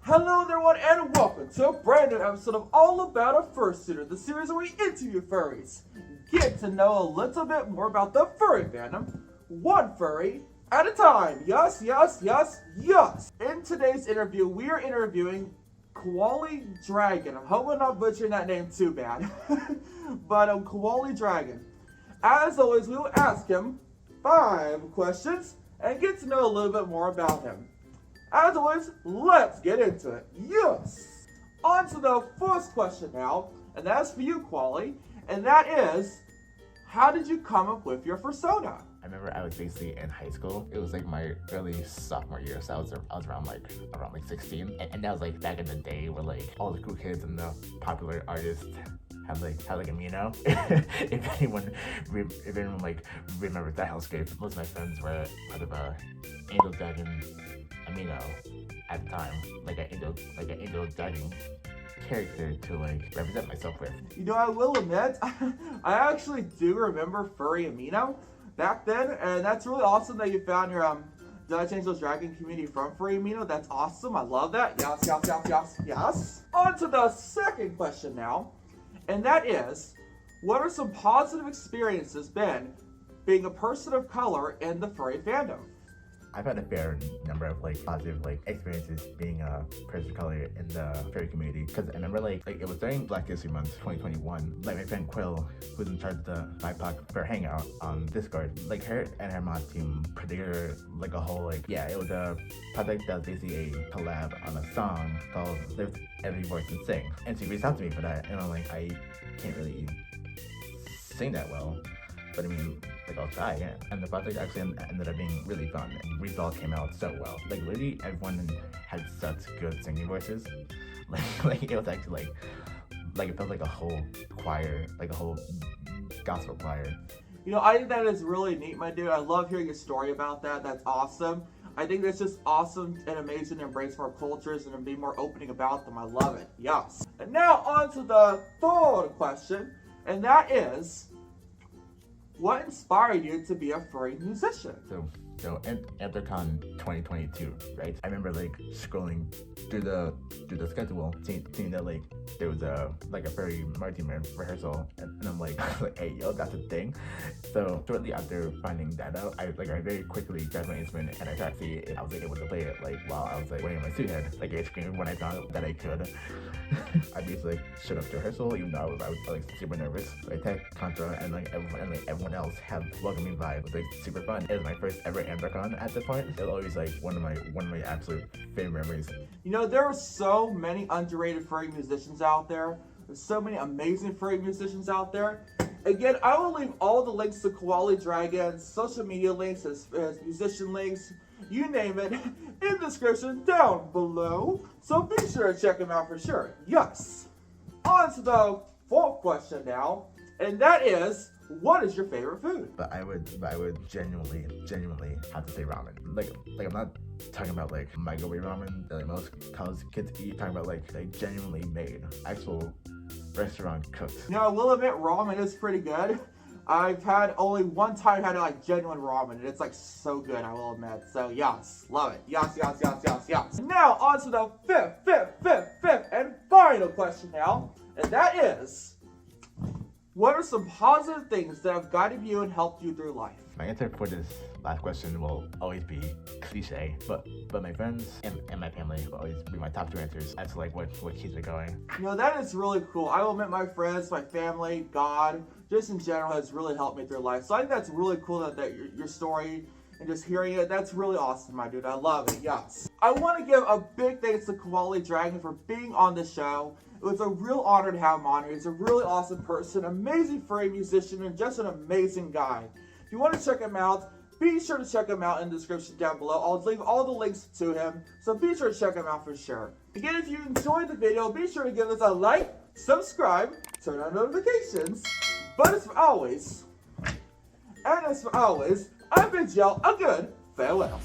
Hello everyone and welcome to a brand new episode of All About a Fursuiter, the series where we interview furries, get to know a little bit more about the furry fandom, one furry at a time. Yes, yes, yes, yes. In today's interview, we are interviewing Kualli Dragon. I'm hoping I'm not butchering that name too bad, but Kualli Dragon. As always, we will ask him 5 questions and get to know a little bit more about him. As always, let's get into it. Yes! On to the first question now, and that's for you, Kualli, and that is, how did you come up with your persona? I remember I was basically in high school. It was like my early sophomore year, so I was around 16, and that was like back in the day where like all the cool kids and the popular artists had like Amino. if anyone like remembers that hellscape, most of my friends were part of Angel Dragon Amino at the time, like an Angel Dragon character to like represent myself with. You know, I will admit, I actually do remember Furry Amino back then, and that's really awesome that you found your Dutch Angel Dragon community from Furry Amino. That's awesome. I love that. Yes, yes, yes, yes, yes. On to the second question now, and that is, what are some positive experiences been being a person of color in the furry fandom? I've had a fair number of like positive like experiences being a person of color in the furry community, because I remember like it was during Black History Month 2021, like my friend Quill, who's in charge of the BIPOC Fair Hangout on Discord, like her and her mod team put together like a whole like, yeah, it was a project that was basically a collab on a song called Lift Every Voice and Sing, and she reached out to me for that, and I'm like, I can't really sing that well, but I mean, like, I'll try, yeah. And the project actually ended up being really fun, and the result came out so well. Like, literally everyone had such good singing voices. Like it was actually like it felt like a whole choir, like a whole gospel choir. You know, I think that is really neat, my dude. I love hearing your story about that. That's awesome. I think that's just awesome and amazing to embrace more cultures and to be more opening about them. I love it. Yes. And now on to the third question, and that is, what inspired you to be a furry musician? So Anthrocon 2022, right? I remember like scrolling through the schedule, seeing that like there was a furry marching band rehearsal, and I'm like, hey yo, that's a thing. So shortly after finding that out, I very quickly grabbed my instrument and I tried to see if I was able to play it like while I was like wearing my suit head. Like I screamed when I found that I could. I basically showed up to rehearsal even though I was like super nervous. I texted Contra and like everyone else had welcoming vibe. It was like super fun. It was my first ever Anthrocon at this point. It was always like one of my absolute favorite memories. You know, there are so many underrated furry musicians out there. There's so many amazing furry musicians out there. Again, I will leave all the links to Kualli Dragon's social media links, his musician links, you name it, in the description down below. So be sure to check him out for sure. Yes. On to the fourth question now, and that is, what is your favorite food? But I would genuinely have to say ramen. Like I'm not talking about like microwave ramen that like most college kids eat. I'm talking about like genuinely made, actual restaurant cooked. You know, I will admit ramen is pretty good. I've had only one time had like genuine ramen, and it's like so good, I will admit. So yes, love it. Yes, yes, yes, yes, yes. Now on to the fifth and final question now, and that is, what are some positive things that have guided you and helped you through life? My answer for this last question will always be cliche, but my friends and my family will always be my top 2 answers as to like what keeps it going. You know, that is really cool. I will admit my friends, my family, God, just in general has really helped me through life. So I think that's really cool that your story and just hearing it, that's really awesome, my dude. I love it, yes. I want to give a big thanks to Kualli Dragon for being on the show. It was a real honor to have him on here. He's a really awesome person, amazing furry musician, and just an amazing guy. If you want to check him out, be sure to check him out in the description down below. I'll leave all the links to him, so be sure to check him out for sure. Again, if you enjoyed the video, be sure to give us a like, subscribe, turn on notifications. But as always, I've been Joe, a good farewell.